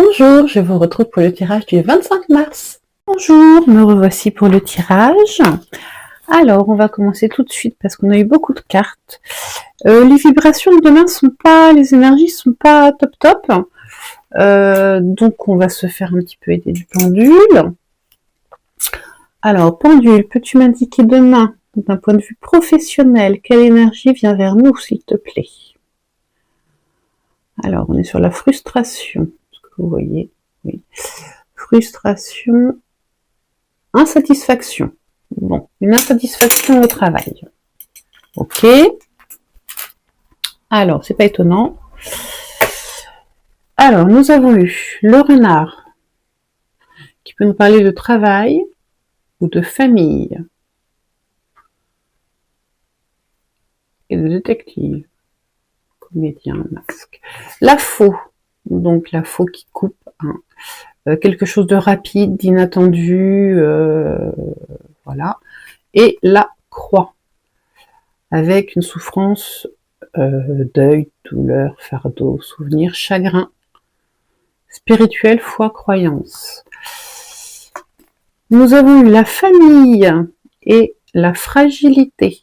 Bonjour, je vous retrouve pour le tirage du 25 mars. Bonjour, me revoici pour le tirage. Alors, on va commencer tout de suite parce qu'on a eu beaucoup de cartes. Les vibrations de demain sont pas, les énergies sont pas top top. Donc, on va se faire un petit peu aider du pendule. Alors, pendule, peux-tu m'indiquer demain, d'un point de vue professionnel, quelle énergie vient vers nous, s'il te plaît? Alors, on est sur la frustration. Est-ce que vous voyez? Oui. Frustration, insatisfaction. Bon, une insatisfaction au travail. Ok. Alors, c'est pas étonnant. Alors, nous avons eu le renard, qui peut nous parler de travail ou de famille. Et de détective. Comédien, masque. La faux. Donc, la faux qui coupe. Quelque chose de rapide, d'inattendu. Voilà. Et la croix. Avec une souffrance, deuil, douleur, fardeau, souvenir, chagrin. Spirituel, foi, croyance. Nous avons eu la famille et la fragilité.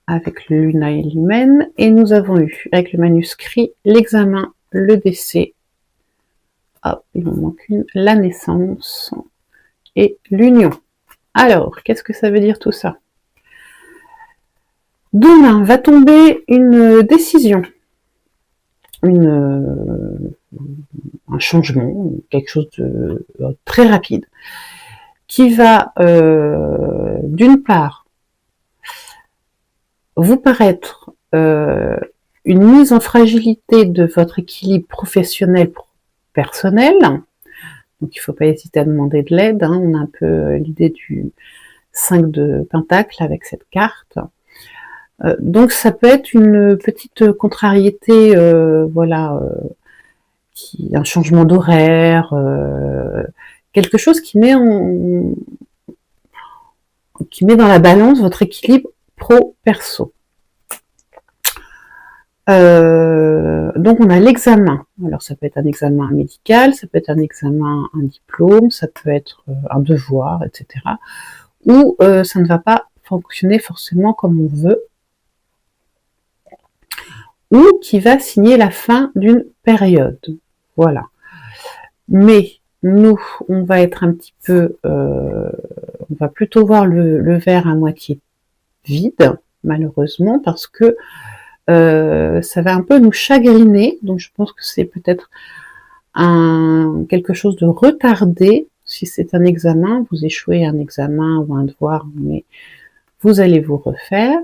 Avec le Luna et l'Hymen. Et nous avons eu, avec le manuscrit, l'examen, le décès. Hop, il m'en manque une. La naissance et l'union. Alors, qu'est-ce que ça veut dire tout ça? Demain va tomber une décision. Un changement, quelque chose de très rapide, qui va, d'une part, vous paraître une mise en fragilité de votre équilibre professionnel personnel. Donc il ne faut pas hésiter à demander de l'aide. On a un peu l'idée du 5 de Pentacle avec cette carte. Donc ça peut être une petite contrariété, voilà, un changement d'horaire, quelque chose qui met dans la balance votre équilibre pro-perso. Donc on a l'examen. Alors ça peut être un examen médical, ça peut être un examen, un diplôme, ça peut être un devoir, etc. Ou ça ne va pas fonctionner forcément comme on veut, ou qui va signer la fin d'une période. Voilà. Mais nous, on va être un petit peu, on va plutôt voir le verre à moitié vide, malheureusement, parce que ça va un peu nous chagriner. Donc je pense que c'est peut-être quelque chose de retardé. Si c'est un examen, vous échouez un examen ou un devoir, mais vous allez vous refaire.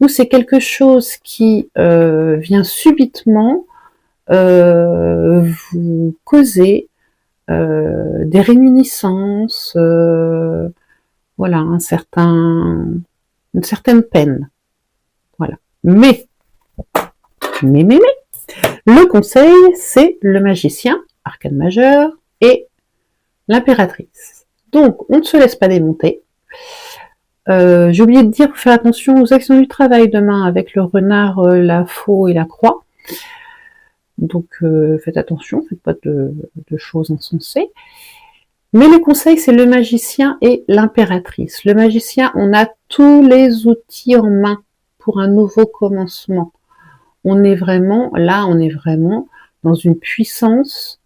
Ou c'est quelque chose qui vient subitement vous causer des réminiscences, voilà, une certaine peine. Voilà. Mais, le conseil, c'est le magicien, arcane majeur, et l'impératrice. Donc, on ne se laisse pas démonter. J'ai oublié de dire, faire attention aux actions du travail demain, avec le renard, la faux et la croix. Donc, faites attention, faites pas de choses insensées. Mais le conseil, c'est le magicien et l'impératrice. Le magicien, on a tous les outils en main pour un nouveau commencement. On est vraiment dans une puissance.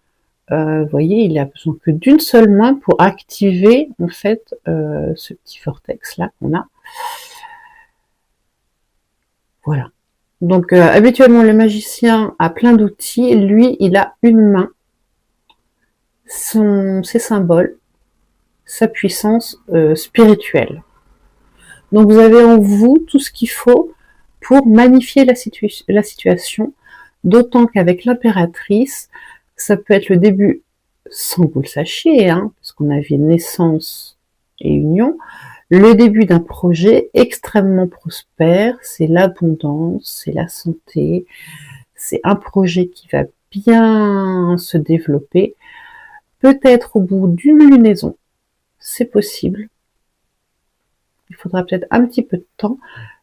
Vous voyez, il a besoin que d'une seule main pour activer en fait ce petit vortex là qu'on a. Voilà. Donc habituellement le magicien a plein d'outils, lui il a une main, ses symboles, sa puissance spirituelle. Donc vous avez en vous tout ce qu'il faut pour magnifier la situation, d'autant qu'avec l'impératrice, ça peut être le début, sans que vous le sachiez, parce qu'on avait naissance et union, le début d'un projet extrêmement prospère, c'est l'abondance, c'est la santé, c'est un projet qui va bien se développer, peut-être au bout d'une lunaison, c'est possible. Il faudra peut-être un petit peu de temps,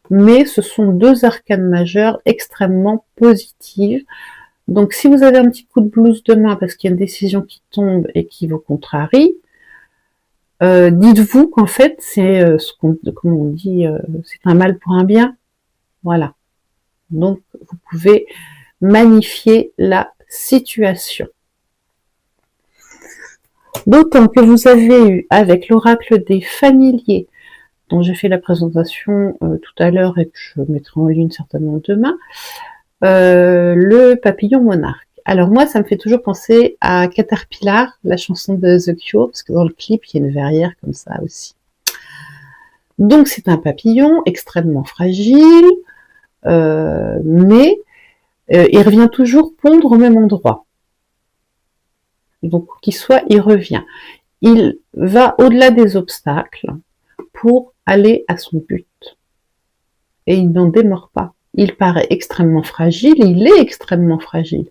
mais ce sont deux arcanes majeures extrêmement positives, Donc, si vous avez un petit coup de blues demain parce qu'il y a une décision qui tombe et qui vous contrarie, dites-vous qu'en fait, c'est comme on dit, c'est un mal pour un bien. Voilà. Donc, vous pouvez magnifier la situation. D'autant que vous avez eu, avec l'oracle des familiers, dont j'ai fait la présentation tout à l'heure et que je mettrai en ligne certainement demain, le papillon monarque. Alors moi, ça me fait toujours penser à Caterpillar, la chanson de The Cure, parce que dans le clip, il y a une verrière comme ça aussi. Donc c'est un papillon extrêmement fragile, mais il revient toujours pondre au même endroit. Donc qu'il soit, il revient. Il va au-delà des obstacles pour aller à son but. Et il n'en démord pas. Il paraît extrêmement fragile, il est extrêmement fragile,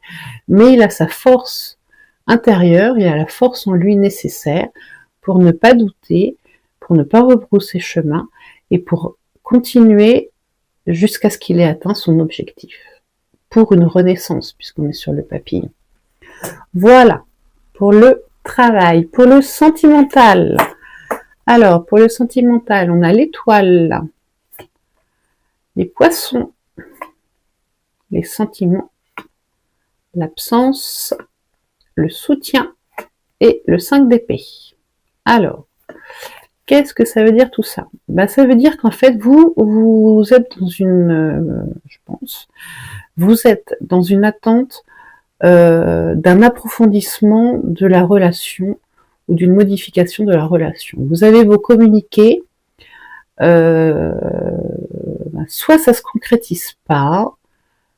mais il a sa force intérieure, il a la force en lui nécessaire pour ne pas douter, pour ne pas rebrousser chemin et pour continuer jusqu'à ce qu'il ait atteint son objectif. Pour une renaissance, puisqu'on est sur le papillon. Voilà, pour le travail. Pour le sentimental. Alors, pour le sentimental, on a l'étoile, les poissons, les sentiments, l'absence, le soutien et le 5 d'épée. Alors, qu'est-ce que ça veut dire tout ça? Ben, ça veut dire qu'en fait, vous êtes dans une, je pense, vous êtes dans une attente d'un approfondissement de la relation ou d'une modification de la relation. Vous avez vos communiqués, soit ça se concrétise pas,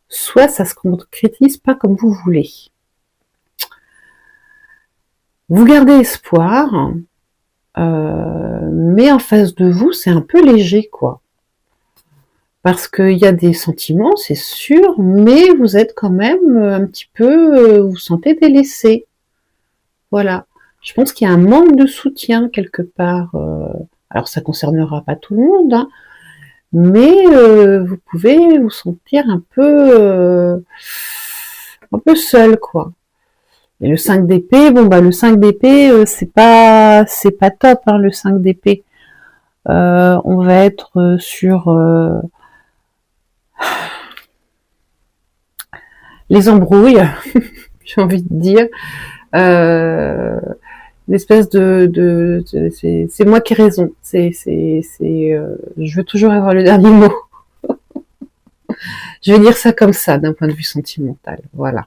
soit ça se concrétise pas comme vous voulez. Vous gardez espoir, mais en face de vous, c'est un peu léger, quoi. Parce qu'il y a des sentiments, c'est sûr, mais vous êtes quand même un petit peu, vous vous sentez délaissé. Voilà. Je pense qu'il y a un manque de soutien quelque part. Alors ça concernera pas tout le monde, hein, mais vous pouvez vous sentir un peu seul, quoi. Et le 5 d'épée, bon bah le 5 d'épée, c'est pas top, hein, le 5 d'épée. On va être sur les embrouilles, j'ai envie de dire. Une espèce de c'est moi qui ai raison. Je veux toujours avoir le dernier mot. Je vais dire ça comme ça, d'un point de vue sentimental. Voilà.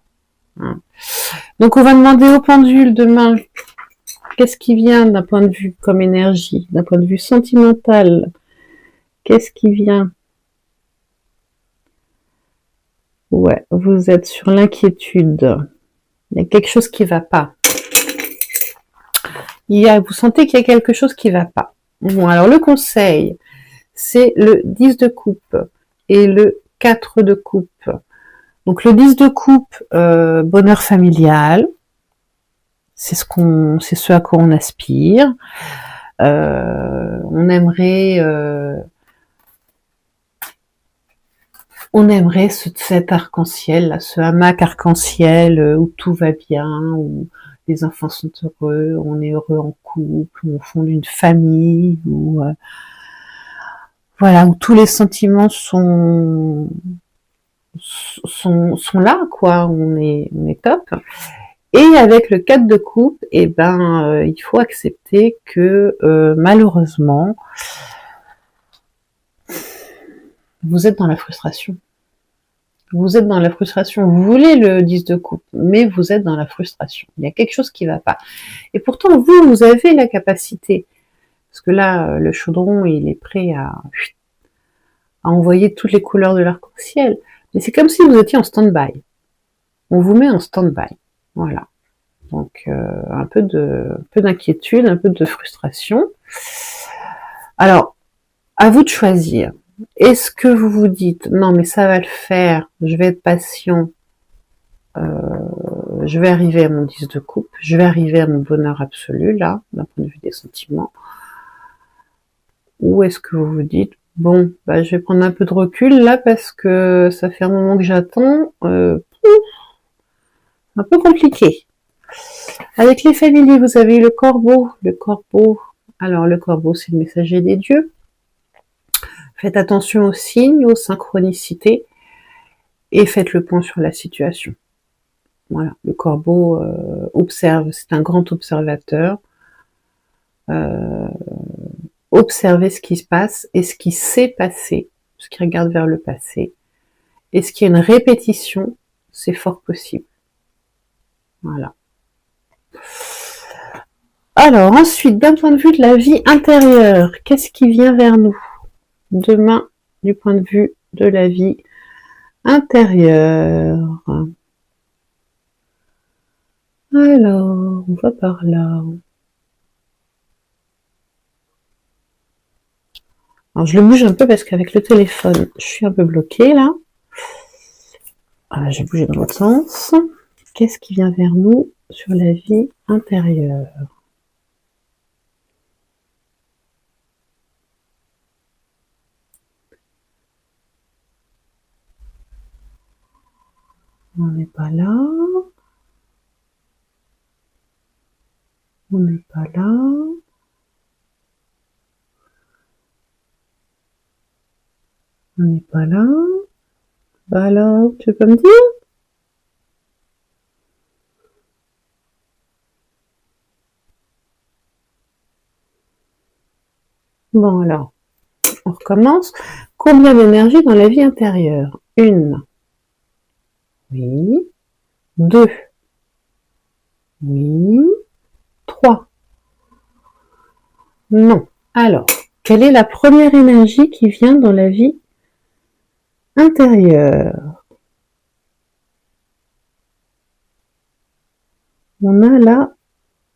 Donc on va demander au pendule demain qu'est-ce qui vient d'un point de vue comme énergie, d'un point de vue sentimental. Qu'est-ce qui vient? Ouais, vous êtes sur l'inquiétude. Il y a quelque chose qui va pas. Vous sentez qu'il y a quelque chose qui va pas. Bon, alors le conseil, c'est le 10 de coupe et le 4 de coupe. Donc le 10 de coupe, bonheur familial, c'est ce à quoi on aspire. On aimerait cet arc-en-ciel, là, ce hamac arc-en-ciel où tout va bien, où les enfants sont heureux, on est heureux en couple, où on fonde une famille, où voilà, où tous les sentiments sont là, quoi. On est top. Et avec le 4 de coupe, eh ben, il faut accepter que malheureusement, vous êtes dans la frustration. Vous êtes dans la frustration. Vous voulez le 10 de coupe, mais vous êtes dans la frustration. Il y a quelque chose qui va pas. Et pourtant, vous avez la capacité. Parce que là, le chaudron, il est prêt à envoyer toutes les couleurs de l'arc-en-ciel. Mais c'est comme si vous étiez en stand-by. On vous met en stand-by. Voilà. Donc, un peu d'inquiétude, un peu de frustration. Alors, à vous de choisir. Est-ce que vous vous dites, non mais ça va le faire, je vais être patient, je vais arriver à mon 10 de coupe, je vais arriver à mon bonheur absolu, là, d'un point de vue des sentiments. Ou est-ce que vous vous dites, bon, bah, je vais prendre un peu de recul, là, parce que ça fait un moment que j'attends, un peu compliqué. Avec les familiers, vous avez le corbeau. Le corbeau, alors le corbeau, c'est le messager des dieux. Faites attention aux signes, aux synchronicités, et faites le point sur la situation. Voilà, le corbeau observe, c'est un grand observateur. Observez ce qui se passe et ce qui s'est passé, ce qui regarde vers le passé. Et ce qui est une répétition, c'est fort possible. Voilà. Alors ensuite, d'un point de vue de la vie intérieure, qu'est-ce qui vient vers nous demain du point de vue de la vie intérieure? Alors, on va par là. Alors je le bouge un peu parce qu'avec le téléphone, je suis un peu bloquée là. Ah, j'ai bougé dans l'autre sens. Qu'est-ce qui vient vers nous sur la vie intérieure? On n'est pas là. On n'est pas là. On n'est pas là. Bah alors, tu peux me dire? Bon alors, on recommence. Combien d'énergie dans la vie intérieure? 1. Oui. 2. Oui. 3. Non. Alors, quelle est la première énergie qui vient dans la vie intérieure? On a la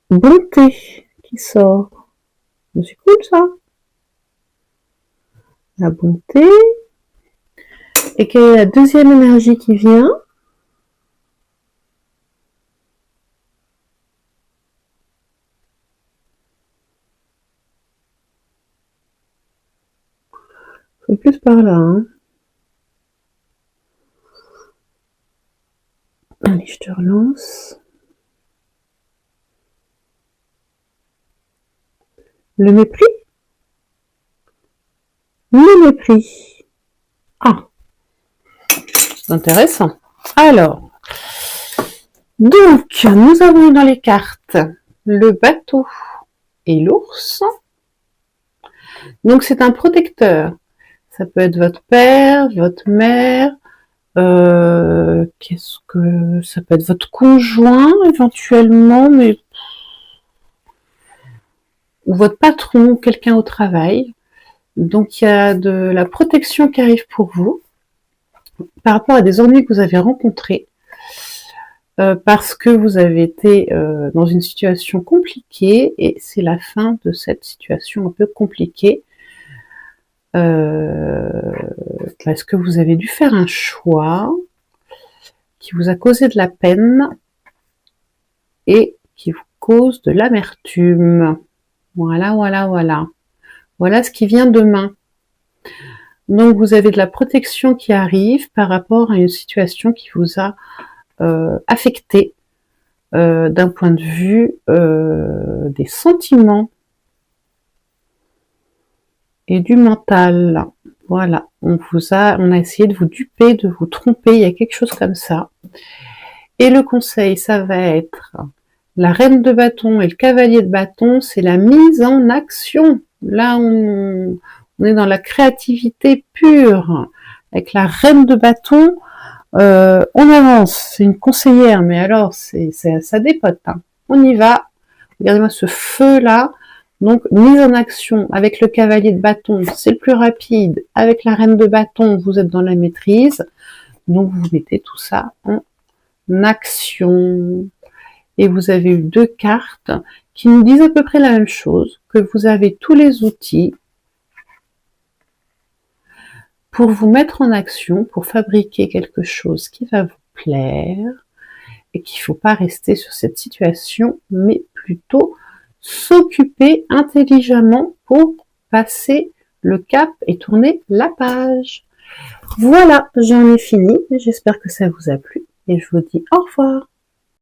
bonté qui sort. C'est cool ça. La bonté. Et quelle est la deuxième énergie qui vient? C'est plus par là. Hein. Allez, je te relance. Le mépris? Le mépris. Ah, c'est intéressant. Alors, donc, nous avons dans les cartes le bateau et l'ours. Donc, c'est un protecteur. Ça peut être votre père, votre mère, qu'est-ce que ça peut être votre conjoint éventuellement, mais ou votre patron, quelqu'un au travail. Donc il y a de la protection qui arrive pour vous par rapport à des ennuis que vous avez rencontrés parce que vous avez été dans une situation compliquée et c'est la fin de cette situation un peu compliquée. Est-ce que vous avez dû faire un choix qui vous a causé de la peine et qui vous cause de l'amertume? Voilà, voilà, voilà. Voilà ce qui vient demain. Donc vous avez de la protection qui arrive par rapport à une situation qui vous a affecté d'un point de vue des sentiments et du mental. Voilà, on a essayé de vous duper, de vous tromper, il y a quelque chose comme ça. Et le conseil, ça va être la reine de bâton et le cavalier de bâton, c'est la mise en action. Là, on est dans la créativité pure. Avec la reine de bâton, on avance. C'est une conseillère, mais alors, ça dépote. Hein. On y va. Regardez-moi ce feu-là. Donc, mise en action avec le cavalier de bâton, c'est le plus rapide. Avec la reine de bâton, vous êtes dans la maîtrise. Donc, vous mettez tout ça en action. Et vous avez eu 2 cartes qui nous disent à peu près la même chose, que vous avez tous les outils pour vous mettre en action, pour fabriquer quelque chose qui va vous plaire, et qu'il ne faut pas rester sur cette situation, mais plutôt s'occuper intelligemment pour passer le cap et tourner la page. Voilà, j'en ai fini, j'espère que ça vous a plu, et je vous dis au revoir.